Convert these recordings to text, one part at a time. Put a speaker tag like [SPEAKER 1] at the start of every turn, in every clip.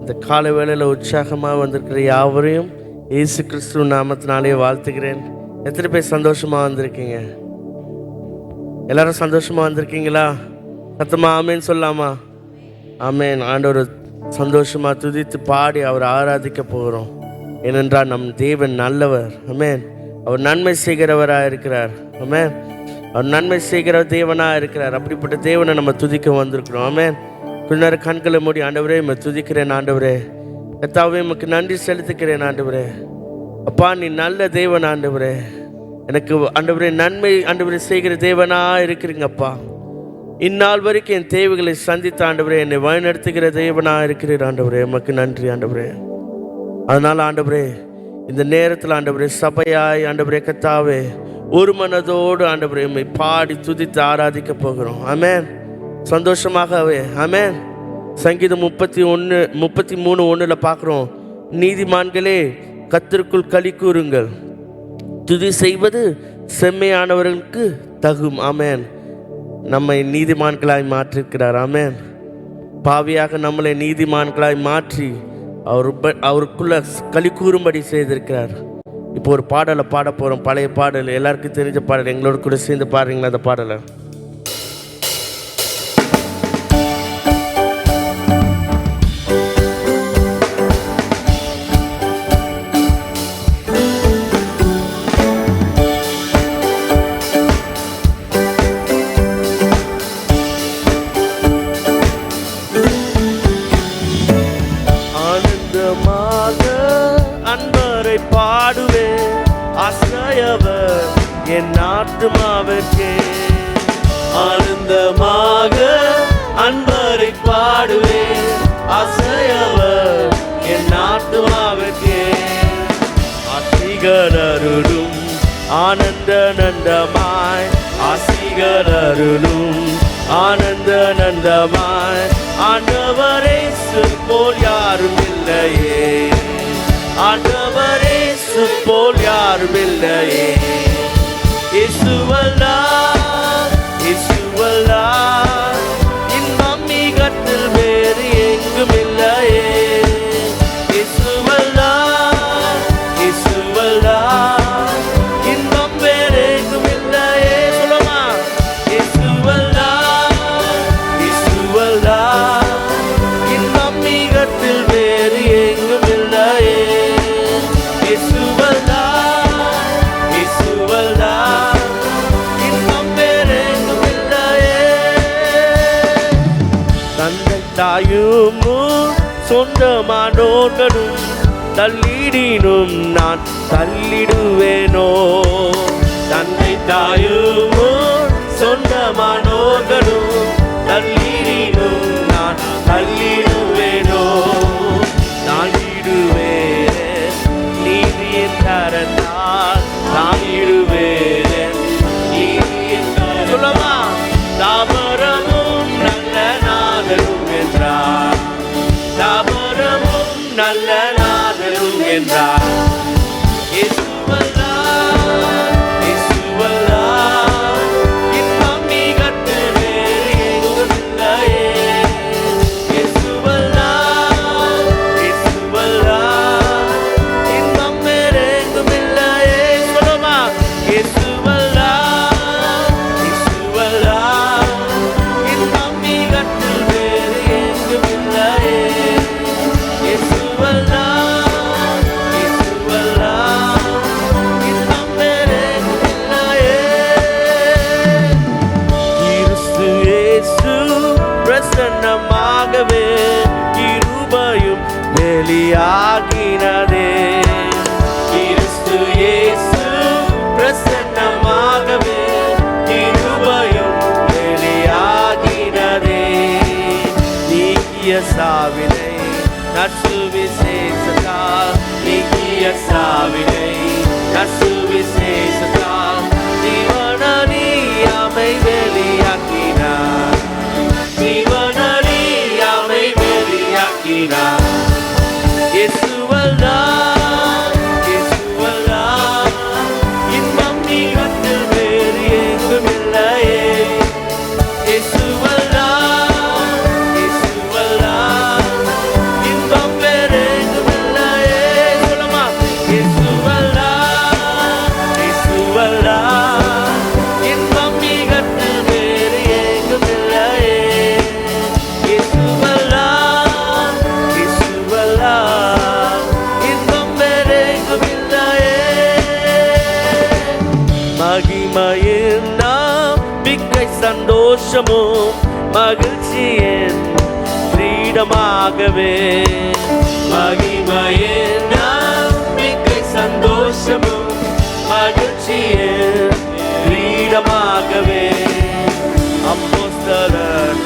[SPEAKER 1] இந்த காலை வேளையில் உற்சாகமாக வந்திருக்கிற யாவரையும் இயேசு கிறிஸ்துவ நாமத்தினாலே வாழ்த்துகிறேன். எத்தனை பேர் சந்தோஷமாக வந்திருக்கீங்க? எல்லாரும் சந்தோஷமாக வந்திருக்கீங்களா? சத்தமாக ஆமேன்னு சொல்லாமா? ஆமேன். ஆண்டவர் சந்தோஷமாக துதித்து பாடி அவர் ஆராதிக்க போகிறோம். ஏனென்றால் நம் தேவன் நல்லவர். ஆமேன். அவர் நன்மை செய்கிறவராக இருக்கிறார். ஆமேன். அவர் நன்மை செய்கிற தேவனாக இருக்கிறார். அப்படிப்பட்ட தேவனை நம்ம துதிக்க வந்திருக்கிறோம். ஆமேன். கொஞ்ச நேரம் கண்களை மூடி, ஆண்டவரே உம்மை துதிக்கிறேன், ஆண்டவரே கர்த்தாவே உமக்கு நன்றி செலுத்துக்கிறேன். ஆண்டவரே அப்பா, நீ நல்ல தேவன். ஆண்டவரே எனக்கு ஆண்டவரே நன்மை ஆண்டவரே செய்கிற தேவனாக இருக்கிறீங்கப்பா. இந்நாள் வரைக்கும் என் தேவைகளை சந்தித்த ஆண்டவரே என்னை வழிநடத்துகிற தேவனாக இருக்கிறீர். ஆண்டவரே உமக்கு நன்றி ஆண்டவரே. அதனால் ஆண்டவரே இந்த நேரத்தில் ஆண்டவரே சபையாய் ஆண்டவரே கர்த்தாவே ஒரு மனதோடு ஆண்டவரே உம்மை பாடி துதித்து ஆராதிக்க போகிறோம். ஆமேன். சந்தோஷமாகவே. ஆமேன். சங்கீதம் 33:1 பார்க்குறோம், நீதிமான்களே கர்த்தருக்குள் களி கூறுங்கள், துதி செய்வது செம்மையானவர்களுக்கு தகும். ஆமேன். நம்மை நீதிமான்களாய் மாற்றிருக்கிறார். ஆமேன். பாவியாக நம்மளை நீதிமான்களாய் மாற்றி அவருக்குள்ள களி கூறும்படி செய்திருக்கிறார். இப்போ ஒரு பாடலை பாட போகிறோம். பழைய பாடல், எல்லாருக்கும் தெரிஞ்ச பாடல். எங்களோட கூட சேர்ந்து பாடுறீங்களா அந்த பாடலை? அன்பரை பாடுவே அசையவர் என் ஆத்துமாவிற்கே. ஆனந்தமாக அன்பரை பாடுவே அசையவர் என் ஆத்துமாவிற்கே. ஆசிகரருளும் ஆனந்த நந்தமாய், ஆசிகரருளும் ஆனந்த நந்தமாய், ஆண்டவரே போல் யாரும் இல்லையே, ஆண்டவரே போல் யாரும் இல்லையே. இயேசுவல்லார், இயேசுவல்லார், இன்பம் மிகத்தில் வேறு எங்கும் இல்லையே. இயேசுவல்லார், இயேசுவல்லார், இன்பம் வேறு எங்கும் இல்லையே. சொல்லுமா? இயேசுவல்லார், இயேசுவல்லார், இன்பம் மிகத்தில் வேறு எங்கும் இல்லையே. தாயும் சொந்தமானோர்களும் தள்ளிடினும் நான் தள்ளிடுவேனோ. தந்தை தாயும் சொந்தமானோர்களும் தள்ளிடினும் நான் தள்ளிடுவேனோ. தாங்கிடுவேன் நீதியின் கரத்தால், தாங்கிடுவேன் நீதியின் கரத்தால். சொல்லமா? தாமரமும் நல்ல நாதரும் என்றார், தாமரமும் நல்ல நாதரும் என்றார். இயேசுவல்லார், இயேசுவல்லார், இன்பம் மிகத்தில் வேறு எங்கும் இல்லையே. இயேசுவல்லார், இயேசுவல்லார், இன்பம் வேறு எங்கும் இல்லையே. சொல்லுமா? இயேசுவல்லார், இயேசுவல்லார், இன்பம் மிகத்தில் வேறு எங்கும் இல்லையே. இயேசுவல்லார், இயேசுவல்லார், இன்பம் வேறு எங்கும் இல்லையே. கிறிஸ்து இயேசு பிரசன்னமாகவே கிருபையும் வெளியாகினதே. கிறிஸ்து இயேசு பிரசன்னமாகவே கிருபையும் வெளியாகினதே. நீக்கிய சாவினை நற்சுவிசேஷத்தால், நீக்கிய சாவினை நற்சுவிசேஷத்தால், ஜீவனறியாமை வெளியாக்கினார், ஜீவனறியாமை வெளியாக்கினார். இயேசுவல்லார், இயேசுவல்லார், இன்பம் மிகத்தில் வேறு எங்கும் இல்லையே. இயேசுவல்லார், இயேசுவல்லார், இன்பம் சந்தோஷமும் மகிழ்ச்சியின் கிரீடமாகவே, மகிமையின் நம்பிக்கை சந்தோஷமும் மகிழ்ச்சியின் கிரீடமாகவே, அப்போஸ்தலர்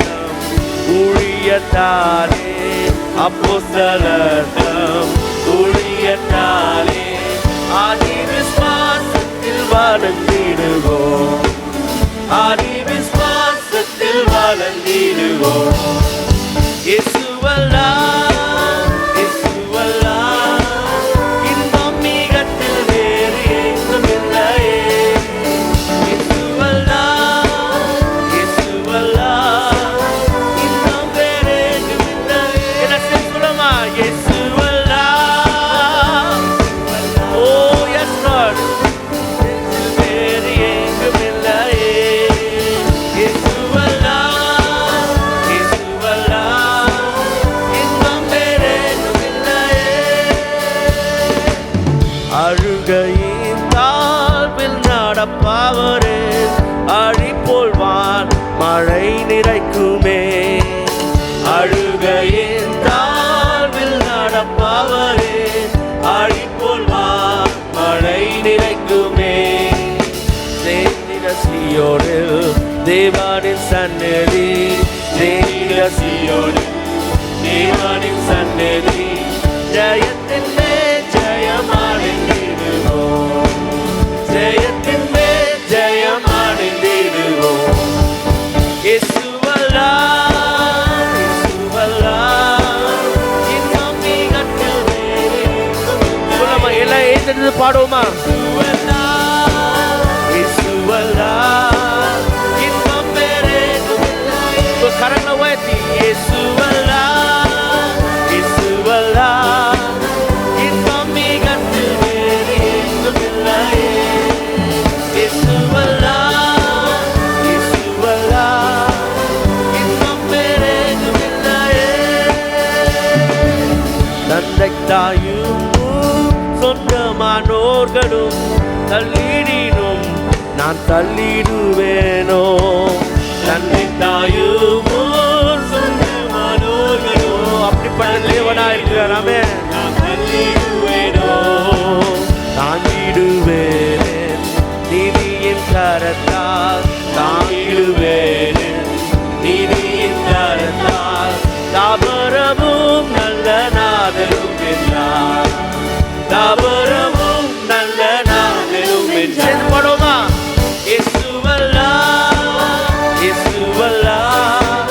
[SPEAKER 1] ஊழியத்தாலே, அப்போஸ்தலர் ஊழியத்தாலே ஆதி விசுவாசத்தில் வளர்ந்திடுவோம், ஆதி விசுவாசத்தில் வளர்ந்திடுவோம். இயேசுவல்லாஹ், இயேசுவல்லாஹ், இன்பம் மிகத்தில் வேறு எங்கும் இல்லையே. இயேசுவல்லாஹ், இயேசுவல்லாஹ், இன்பம் வேறு எங்கும் இல்லையே. என்ன சொல்லுமா? இயேசுவல்லாஹ், ஓ எஸ் லார்ட், வேறு எங்கும் இல்லையே. அழுகையின் தாழ்வில் நடப்பவரே, அழிப்போல்வான் மழை நிறைக்குமே. அழுகையின் தாழ்வில் நடப்பவரே, அழிப்போல்வான் மழை நிறைக்குமே. தேனிட சீயோனில் தேவனின் சந்நிதி, தேனிட சீயோனில் தேவனின் சந்நிதி, ஜெயத்தின் மேல் ஜெயமடைந்திடுவோம், ஜெயத்தின் மேல் ஜெயமடைந்திடுவோம். இயேசுவல்லாஹ், இயேசுவல்லாஹ், இன்னும் மிகத்தில் வேறு எங்கும் இல்லையே. எல்லாம் எழுந்து பாடுவோமா? இயேசுவல்லாஹ், இன்னும் வேறு எங்கும் இல்லையே. கரங்களை உயர்த்தி இயேசுவல்லாஹ், இயேசுவல்லாஹ், இன்பம் மிகத்தில் வேறு எங்கும் இல்லையே. இயேசுவல்லாஹ், இயேசுவல்லாஹ், இன்பம் வேறு எங்கும் இல்லையே. தந்தை தாயும் சொந்தமானோர்களும் தள்ளிடினும் நான் தள்ளிடுவேனோ. தந்தை தாயும் சொந்தமானோர்களும் அப்படிப்பட்ட தேவனா இருக்கிறார். ஆமென். நான் தள்ளிடுவேனோ, தாங்கிடுவேன் நீதியின் கரத்தால், தாங்கிடுவேன் நீதியின் கரத்தால். தாபரமும் நல்ல நாதரும் என்றார், தாபரமும் நல்ல நாதரும் என்றார். படுமா? இயேசுவல்லாஹ், இயேசுவல்லாஹ்,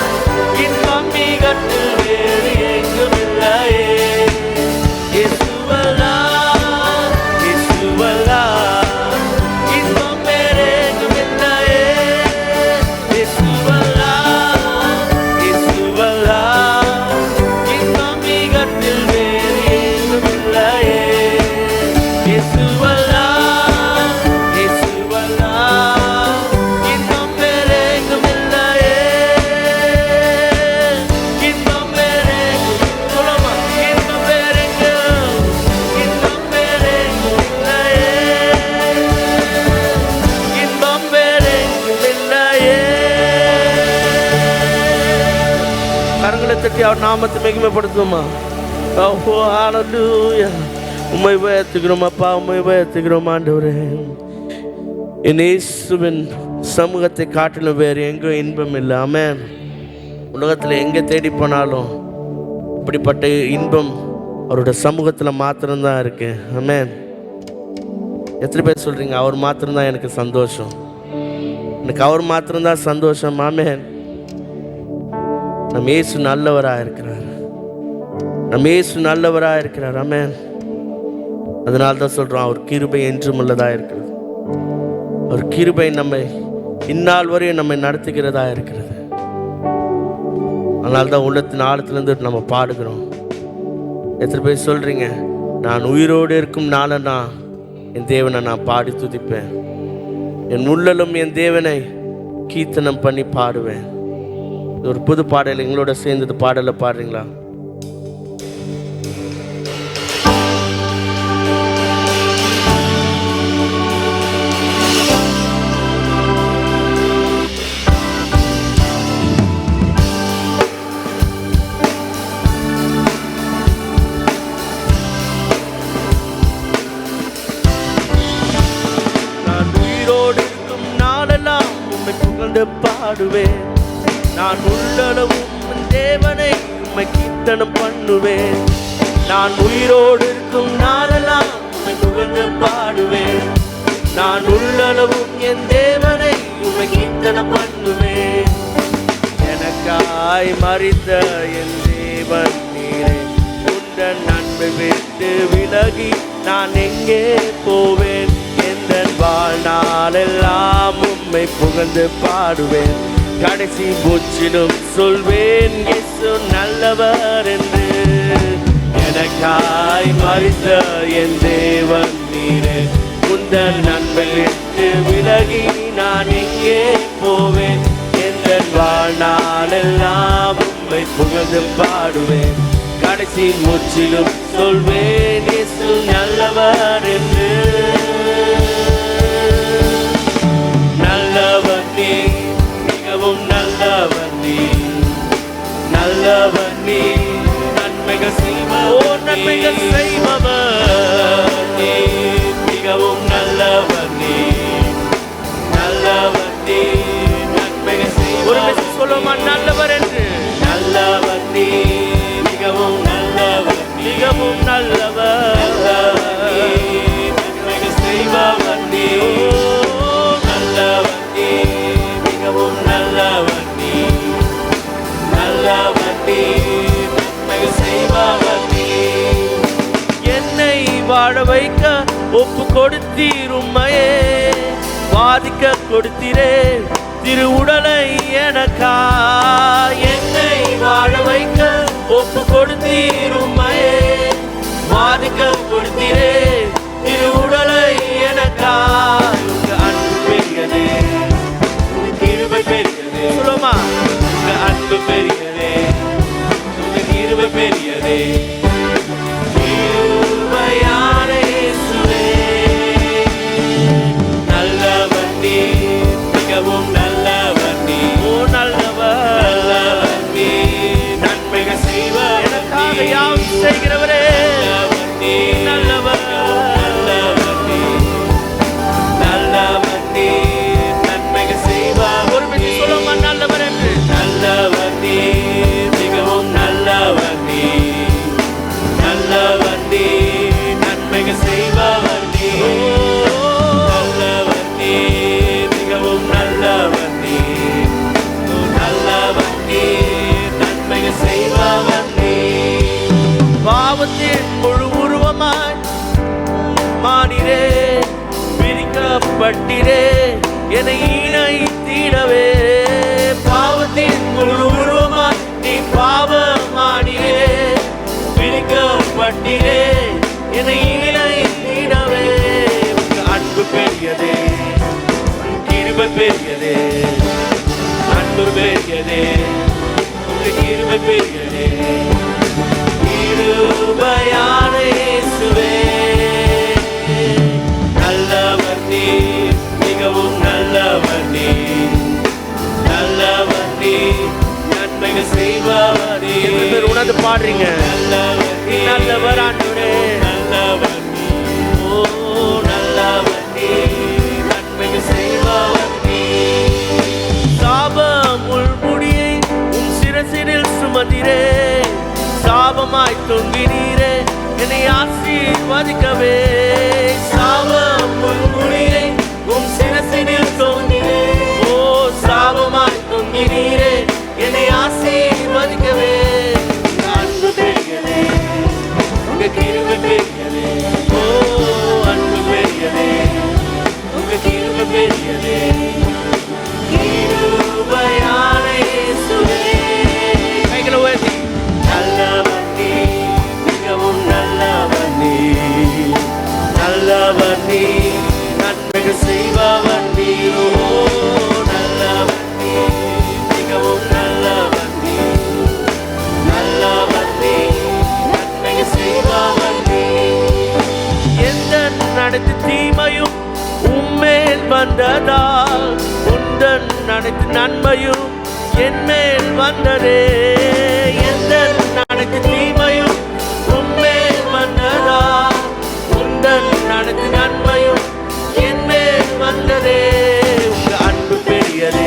[SPEAKER 1] இன்பம் மிகத்தில் வேறு எங்கும் இல்லையே. இயேசுவல்லாஹ், இயேசுவல்லாஹ், இன்பம் வேறு எங்கும் இல்லையே. இயேசுவல்லாஹ், இயேசுவல்லாஹ், இன்பம் மிகத்தில் வேறு எங்கும் இல்லையே. இயேசுவல்லாஹ், இயேசுவல்லாஹ், இன்பம் வேறு எங்கும் இல்லையே. இன்பம் வேறு எங்கும், சொல்லுமா? இன்பம் வேறு எங்கும், இன்பம் வேறு எங்கும் இல்லையே. இன்பம் வேறு எங்கும் இல்லையே. கரங்களை தட்டி அவர் நாமத்தை மகிமைப்படுத்துமா? ஓ ஹalleluya. உம்மை உயர்த்துகிறோம் அப்பா, உம்மை உயர்த்துகிறோம் ஆண்டவரே. என் இயேசுவின் சமூகத்தை காட்டிலும் வேறு எங்கும் இன்பம் இல்லை. ஆமென். உலகத்தில் எங்கே தேடி போனாலும் இப்படிப்பட்ட இன்பம் அவருடைய சமூகத்தில் மாத்திரம்தான் இருக்கு. ஆமென். எத்தனை பேர் சொல்றீங்க அவர் மாத்திரம்தான் எனக்கு சந்தோஷம், எனக்கு அவர் மாத்திரம்தான் சந்தோஷம்? ஆமென். நம் இயேசு நல்லவராக இருக்கிறார், நம் இயேசு நல்லவராக இருக்கிறார். ஆமென். அதனால தான் சொல்கிறோம், அவர் கிருபை என்றும் உள்ளதாக இருக்கிறது. அவர் கிருபை நம்மை இந்நாள் வரையும் நம்மை நடத்துகிறதா இருக்கிறது. அதனால தான் உள்ளத்தின் ஆழத்துலேருந்து நம்ம பாடுகிறோம். எத்தனை பேர் சொல்கிறீங்க, நான் உயிரோடு இருக்கும் நாளனா என் தேவனை நான் பாடி துதிப்பேன், என் உள்ளலும் என் தேவனை கீர்த்தனம் பண்ணி பாடுவேன். ஒரு புது பாடல் எங்களோட சேர்ந்தது பாடலை பாடுறீங்களா? உம்மை புகழ்ந்து பாடுவேன். நான் உள்ளளவும் உன் தேவனை உம்மை கீர்த்தனம் பண்ணுவேன். நான் உயிரோடு இருக்கும் நாளெல்லாம் உம்மை புகழ்ந்து பாடுவேன். நான் உள்ளளவும் என் தேவனை உம்மை கீர்த்தனம் பண்ணுவேன். எனக்காய் மரித்த என் தேவன் நீரே, உந்தன் அன்பை விட்டு விலகி நான் எங்கே போவேன்? எந்த வாழ்நாளெல்லாம் உம்மை புகழ்ந்து பாடுவேன். கடைசி மூச்சிலும் சொல்வேன் இயேசு நல்லவர் என்று. எனக்காய் மரித்த என் தேவன் நீரே, உந்தன் அன்பை விட்டு விலகி நான் எங்கே போவேன்? எந்த வாழ்நாளெல்லாம் உம்மை புகழ்ந்து பாடுவேன். கடைசி மூச்சிலும் சொல்வேன் இயேசு நல்லவர் என்று. நல்லவர் நீ, மிகவும் நல்லவர் நீ, நல்லவர் நீ, நன்மைகள் செய்பவர், நன்மைகள் செய்பவர் நீ, மிகவும் நல்லவர் நீ, நல்லவர் நீ, நன்மைகள் செய்பவர். ஒரு மெசேஜ் சொல்லுமா நல்லவர் என்று? நல்லவர் நீ, மிகவும் நல்லவர், மிகவும் நல்லவர், நன்மைகள் செய்பவர் நீ, நல்லவர் நீ, மிகவும் நல்லவர் நீ, நல்லவர் நீ, நன்மைகள் செய்பவர் நீ. என்னை வாழ வைக்க ஒப்பு கொடுத்தீர் உம்மையே, வாதிக்க கொடுத்தீரே திரு உடலை எனக்கா. என்னை வாழ வைக்க ஒப்பு கொடுத்தீர் உம்மையே, வாதிக்க கொடுத்தீரே திரு உடலை எனக்கா. உங்க அன்பு பெரியதே, உங்க கிருபை பெரியதே. சொல்லுமா, உங்க அன்பு பெரியதே, உங்க கிருபை பெரியதே. கிருபையான இயேசுவே, நல்லவர் நீ, மிகவும் நல்லவர் நீ, ஓ நல்லவர், நல்லவர் நீ, நன்மைகள் செய்வர், எனக்காக யாவும் செய்கிறவரே, நல்லவர் நீ, நல்லவர், நல்லவர் நீ, நல்லவர் நீ, நன்மைகள் செய்வர். ஒரு மிதி சொல்லுமா நல்லவர் என்று. நல்லவர் நீ, மிகவும் நல்லவர் நீ, நல்லவர் நீ, நன்மைகள் செய்பவர் நீ, நல்லவர் நீ, மிகவும் நல்லவர் நீ, நல்லவர் நீ, நன்மைகள் செய்பவர் நீ. பாவத்தின் முழு உருவமாய் மாறிரே, பிரிக்கப்பட்டிரே என்னை இணைத்திடவே. பாவத்தின் முழு உருவமாய் நீ பாவமானிரே, பிரிக்கப்பட்டிரே என்னை இணைத்திடவே. உங்க அன்பு பெரியதே, கிருபை பெரியதே, அன்பு பெரியதே, உங்க கிருபை பெரியதே. கிருபையான இயேசுவே, நல்லவர் நீ, மிகவும் நல்லவர் நீ, நல்லவர் நீ, நன்மைகள் செய்பவர் நீ. எத்தனை பேர் உணர்ந்து பாடுறீங்க? நல்லவர் நீ, நல்லவர் ஆண்டவரே, நல்லவர் நீ, ஓ நல்லவர் நீ, நன்மைகள் செய்பவர் நீ. சாப முள்முடியை உன் சிரசினில் சுமந்திரே, சாபமாய் தொங்கினீரே என்னை ஆசீர்வதிக்கவே. சாப முள்முடியை உன் சிரசினில் தொங்கினே, ஓ சாபமாய் தொங்கினீரே என்னை ஆசீர்வதிக்கவே. உங்க அன்பு பெரியதே, உங்க கிருபை பெரியதே, ஓ அன்பு பெரியதே, உங்க கிருபை பெரியதே. கிருபையான இயேசுவே, கைகளை உயர்த்தி. நல்லவர் நீ, மிகவும் நல்லவர் நீ, நல்லவர் நீ, நன்மைகள் செய்பவர் நீ, ஓ நல்லவர் நீ, மிகவும் நல்லவர் நீ, நல்லவர் நீ, நன்மைகள் செய்பவர் நீ. எந்த நடத்து தீமையும் உம்மேல் வந்ததால், உந்தன் அனைத்து நன்மையும் என் மேல் வந்ததே. எந்த அனைத்து தீமையும் உம்மேல் வந்ததால், உந்தன் அனைத்து நன்மையும் என் மேல் வந்ததே. உங்க அன்பு பெரியதே,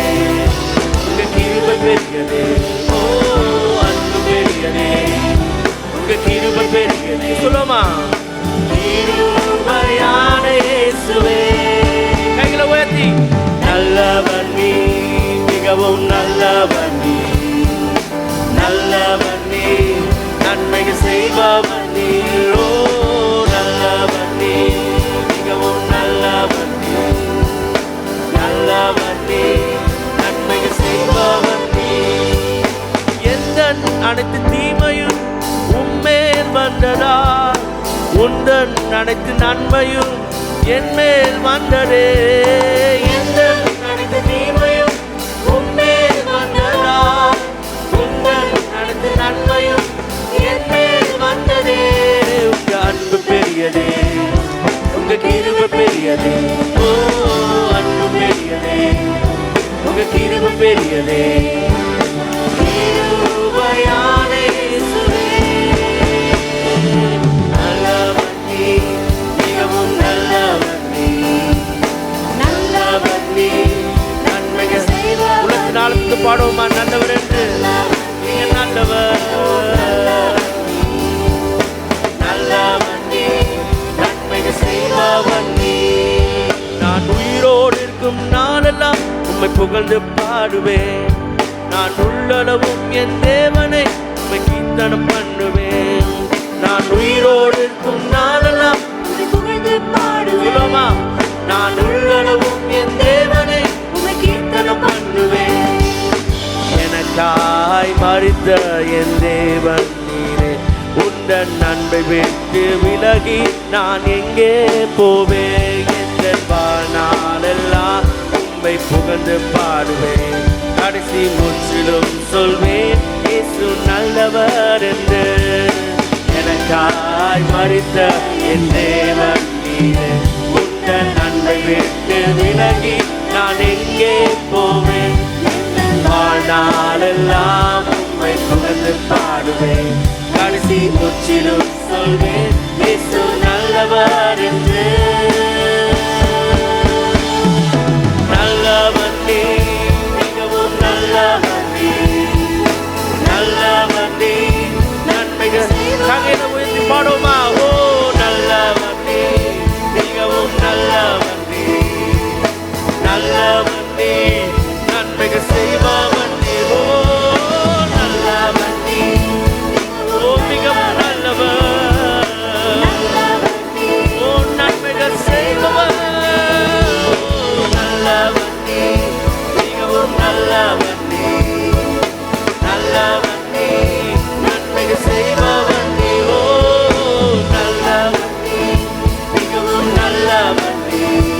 [SPEAKER 1] உந்தன் அனைத்து நன்மையும் என் மேல் வந்ததே. எந்த அனைத்து தீமையும் உன்மேல் வந்ததா, உந்தன் அனைத்து நன்மையும் என் மேல் வந்ததே. உங்க அன்பு பெரியதே, உங்க கிருபை பெரியதே. ஓ அன்பு பெரியதே, உங்க கிருபை பெரியதே. கிருபையான இயேசுவே, நல்லவர் நீர், மிகவும் நல்லவர் நீர், நல்லவர் நீர், நன்மைகள் செய்பவர். உலகத்து நாளுக்கு பாடுவோமா நல்லவர் என்று? நீங்க நல்லவர், நல்லவர் நீர், நன்மைகள் செய்பவர் நீர். நான் உயிரோடு இருக்கும் நாளெல்லாம் உம்மை புகழ்ந்து பாடுவேன். நான் உள்ளளவும் என் தேவனை உம்மை கீர்த்தனம் பண்ணுவேன். நான் உயிரோடு இருக்கும் நாளெல்லாம் உம்மை புகழ்ந்து பாடுவேன். நான் உள்ளளவும் என் தேவனை உம்மை கீர்த்தனம் பண்ணுவேன். எனக்காய் மரித்த என் தேவன் நீரே, உந்தன் அன்பை விட்டு விலகி நான் எங்கே போவேன்? என் வாழ்நாளெல்லாம் உம்மை புகழ்ந்து பாடுவேன். கடைசி முற்றிலும் சொல்வேன் இயேசு நல்லவர் என்று. எனக்காய் மரித்த என் தேவன் நீரே, உந்தன் அன்பை விட்டு விலகி நான் எங்கே போவேன்? வாழ்நாளெல்லாம் உம்மை புகழ்ந்து பாடுவேன். கடைசி முற்றிலும் சொல்வேன் இயேசு நல்லவர் என்று. நல்லவர் நீர், மிகவும் நல்லவர் நீர், நல்லவர் நீர், நன்மைகள் கையில உயர்த்தி பாடுவோமா? ஓ நல்லவர் நீர், மிகவும் நல்லவர் நீர், நல்லவர் நீர், நன்மைகள் செய்பவர் நீர். ஓ நல்லவர் நீர், ஓ மிகவும் நல்லவர், ஓ நன்மைகள் செய்பவர். நல்லவர் நீர், மிகவும் நல்லவர் நீர், நல்லவர் நீர், நன்மைகள் செய்பவர் நீர். ஓ நல்லவர் நீர், மிகவும் நல்லவர் நீர்,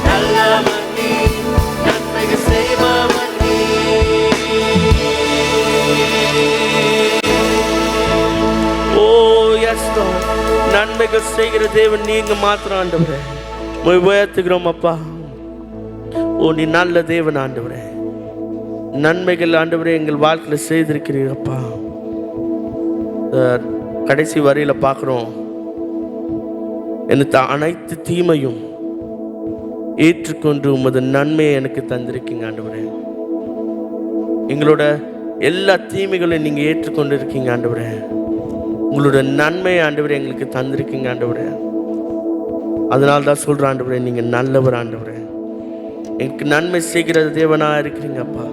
[SPEAKER 1] நல்லவர் நீர், நன்மைகள் செய்பவர் நீர். ஓ எஸ் லார்ட், நன்மைகள் செய்கிற தேவன் நீங்க மாத்திரம் ஆண்டவரே. உயர்த்துகிறோம் அப்பா. ஓ நீ நல்ல தேவன் ஆண்டவரே. நன்மைகள் ஆண்டவரே எங்கள் வாழ்க்கையில் செய்திருக்கிறீரப்பா. கடைசி வரியில பார்க்குறோம், எனக்கு அனைத்து தீமையும் ஏற்றுக்கொண்டு உமது நன்மையை எனக்கு தந்திருக்கீங்க ஆண்டவரே. எங்களோட எல்லா தீமைகளையும் நீங்க ஏற்றுக்கொண்டு இருக்கீங்க ஆண்டவரே. உங்களோட நன்மையை ஆண்டவரே எங்களுக்கு தந்திருக்கீங்க ஆண்டவரே. அதனால தான் சொல்கிறேன் ஆண்டவரே, நீங்கள் நல்லவர் ஆண்டவரே. எனக்கு நன்மை செய்கிற தேவனாக இருக்கிறீங்க அப்பா.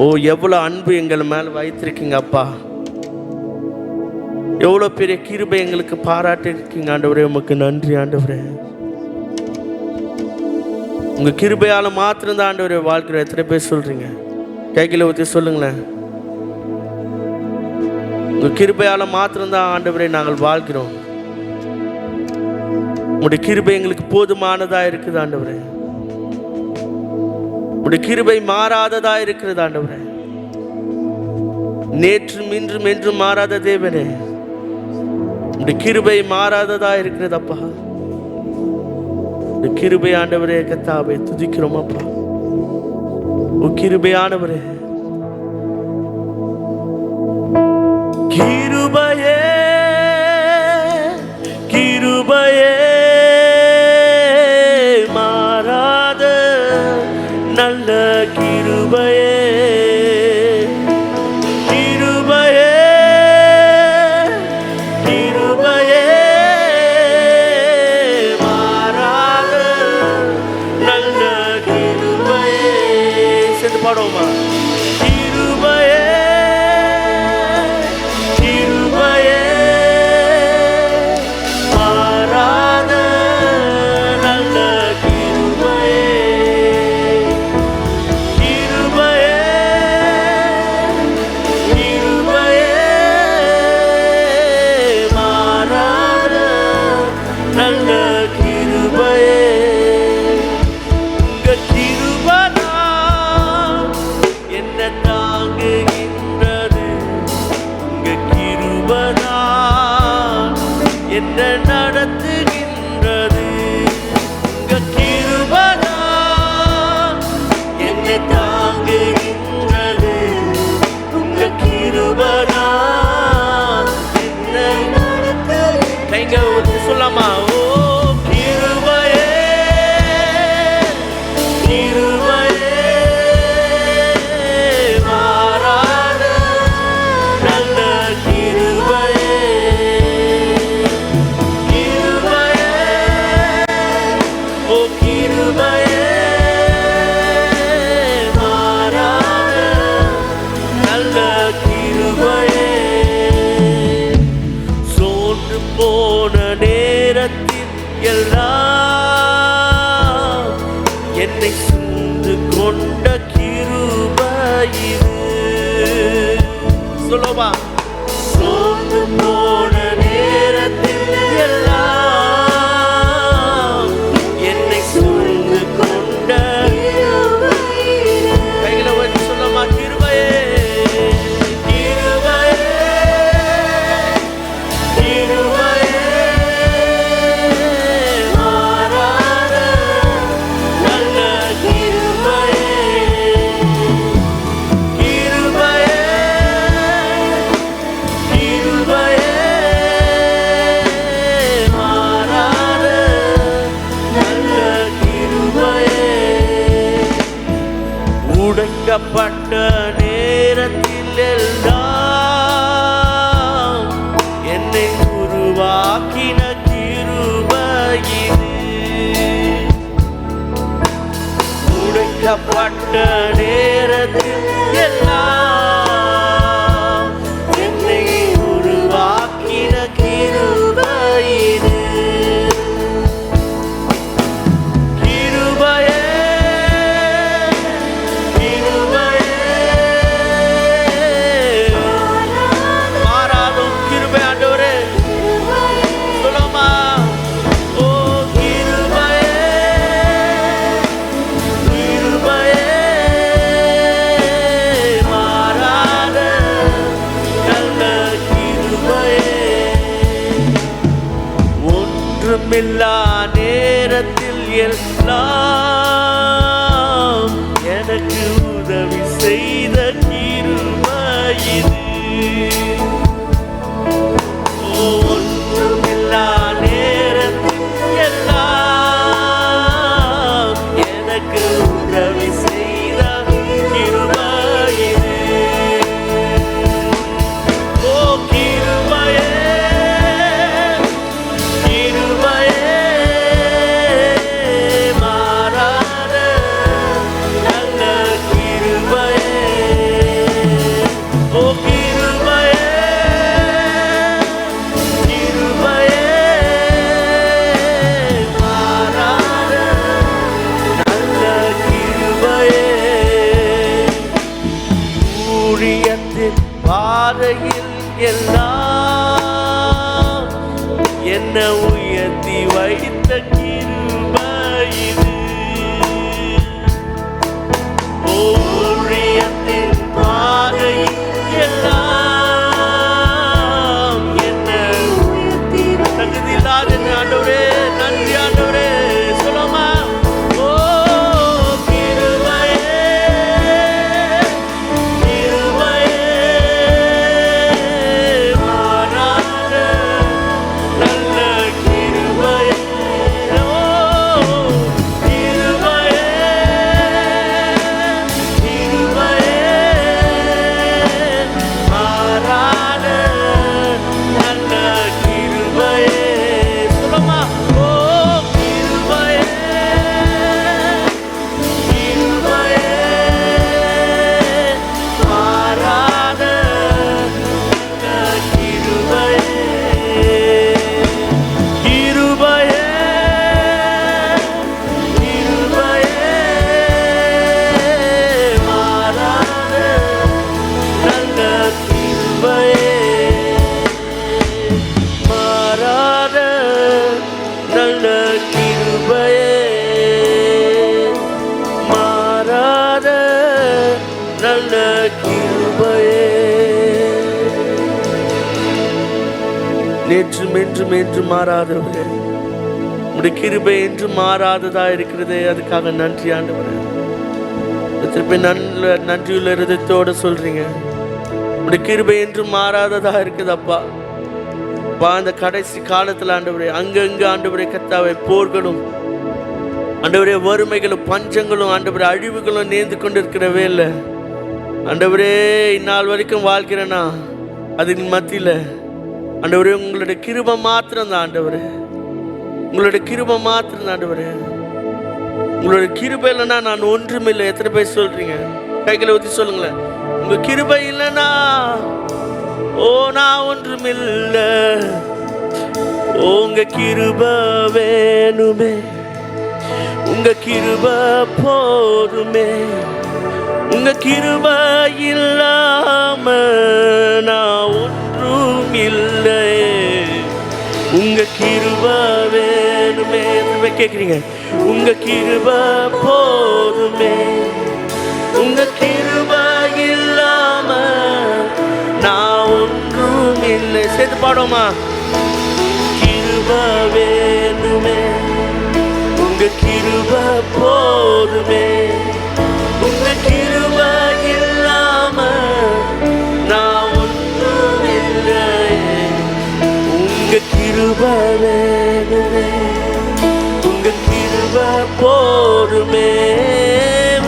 [SPEAKER 1] ஓ எவ்வளோ அன்பு எங்கள் மேலே வைத்திருக்கீங்க அப்பா. எவ்வளோ பெரிய கிருபை எங்களுக்கு பாராட்டி இருக்கீங்க ஆண்டவரே. உமக்கு நன்றி ஆண்டவரே. உங்கள் கிருபையால் மாத்திரம்தான் ஆண்டவரே வாழ்க்கை. எத்தனை பேர் சொல்கிறீங்க? கைகளை ஊற்றி சொல்லுங்களேன். உங்கள் கிருபையால் மாத்திரம்தான் ஆண்டவரே நாங்கள் வாழ்கிறோம். உங்களுடைய கிருபை எங்களுக்கு போதுமானதா இருக்குது ஆண்டவரே. உங்களுடைய கிருபை மாறாததா இருக்கிறது ஆண்டவரே. நேற்றும் இன்றும் என்றும் மாறாத தேவனே, உங்களுடைய கிருபை மாறாததா இருக்கிறது அப்பா. உங்களுடைய கிருபை ஆண்டவரே கர்த்தாவே துதிக்கிறோம் அப்பா. உன் கிருபையானவரே, கிருபையே கிருபையே மாறாத நல்ல கிருபையே, கிருபையே கிருபையே மாறாத நல்ல கிருபையே. சேர்ந்து பாடுவோமா? கிருபையே கிருபையே மாறாத நல்ல கிருபையே, கிருபையே கிருபையே மாறாத ஓ கிருபையே மாறாத நல்ல கிருபையே. சோர்ந்து போன நேரத்தில் எல்லாம் என்னை சூழ்ந்து கொண்ட கிருபையிது. சொல்லுவா. சோர்ந்து போன நேரத்தில் எல்லாம் என்னை சூழ்ந்து கொண்ட கைகளை வச்சு சொல்லுமா. கிருபையே கிருபையே கிருபையே மாறாத நல்ல கிருபையே. கிருபையே கிருபையே மாறாத நல்ல கிருபையே. உடைக்கப்பட்ட நேரத்தில் எல்லாம் என்னை உருவாக்கின கிருபையிது. உடைக்கப்பட்ட நேரத்தில் எல்லாம் என்னை உருவாக்கின கிருபையிது. கிருபையே கிருபையே மாறாதும் கிருபை ஆண்டவரே. சொல்லுமா. ஓ கிருபையே கிருபையே மாறாத நல்ல கிருபையே. ஒன்றுமில்லா நேரத்தில் எல்லாம் எனக்கு உதவி செய்த கிருபையிது. ஒன்றுமில்லா நேரத்தில் எல்லாம் எனக்கு உதவி செய்த கிருபையிது. ஓ கிருபையே கிருபையே மாறாத நல்ல கிருபையே. ஓ கிருபையே கிருபையே மாறாத நல்ல கிருபையே. ஊழியத்தின் பாதையில் எல்லாம் என்ன உயர்த்தி வைத்த கிருபையிது. ஊழியத்தின் பாதையில் எல்லாம் என்ன தகுதியில்லாத ஆண்டவரே. நன்றி ஆண்டவரே. சொல்லுமா. ஓ கிருபையே கிருபையே மாறாத நல்ல கிருபையே. ஓ கிருபையே கிருபையே மாறாத நல்ல கிருபையே. சொல்லுமா. ஓ கிருபையே கிருபையே மாறாத நல்ல கிருபையே. கிருபையே கிருபையே மாறாத நல்ல கிருபையே. மாறாத நல்ல கிருபையே மாறாத நல்ல கிருபையே. நேற்றும் என்றும் என்றும் மாறாதவரே, உம்முடைய கிருபை என்றும் மாறாததா இருக்கிறதே, அதுக்காக நன்றி ஆண்டவரே. திருப்பி நல்ல நன்றியுள்ள இருதயத்தோட சொல்றீங்க. உம்முடைய கிருபை என்றும் மாறாததா இருக்குதப்பா. அந்த கடைசி காலத்துல ஆண்டவரே, அங்கங்க ஆண்டவரே கர்த்தாவே போர்களும் ஆண்டவரே வறுமைகளும் பஞ்சங்களும் ஆண்டவரே அழிவுகளும் நேர்ந்து கொண்டு இருக்கிறவே இல்லை ஆண்டவரே. இந்நாள் வரைக்கும் வாழ்கிறேன்னா அதன் மத்தியில் ஆண்டவரே உங்களுடைய கிருபை மாத்திரம் தான் ஆண்டவரே. உங்களுடைய கிருபை மாத்திரம் தான் ஆண்டவரே. உங்களோட கிருபை இல்லைன்னா நான் ஒன்றுமில்லை. எத்தனை பேர் சொல்றீங்க? கைகளை ஊற்றி சொல்லுங்களேன். உங்க கிருபை இல்லைன்னா ஓ நான் ஒன்றுமில்லை. உங்க கிருபை வேணுமே, உங்க கிருபை போதுமே. உங்க கிருபை இல்லாம நான் ஒன்றும் இல்லை. உங்க கிருபை வேணுமே. கேட்குறீங்க? உங்க கிருபை போதுமே, உங்க கிருபை இல்லாம நான் ஒன்றும் இல்லை. சேர்த்து பாடுமா? கிருபை வேணுமே, உங்க கிருபை போதுமே. உங்க கிருபை இல்லாம நான் ஒன்றும் இல்லை. உங்க கிருபை வேணுமே, உங்க கிருபை போதுமே.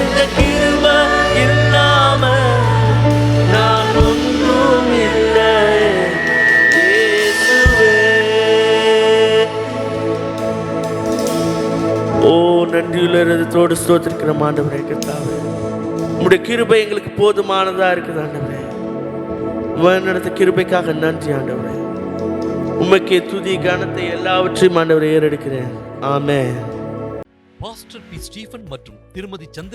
[SPEAKER 1] உங்க கிருபை இல்லாம நான் ஒன்றும் இல்லை. இயேசுவே. ஓ நன்றியுள்ள இருதயத்தோடு ஸ்தோத்திரிக்கிற ஆண்டவரே கர்த்தாவே, உம்முடைய கிருபை எங்களுக்கு போதுமானதா இருக்குது ஆண்டவரே. வழிநடத்த கிருபைக்காக நன்றி ஆண்டவரே. உமக்கே துதி கனத்தை எல்லாவற்றையும் ஆண்டவரை ஏறெடுக்கிறேன். ஆமென்.
[SPEAKER 2] Pastor P. ஸ்டீபன் மற்றும் திருமதி சந்திர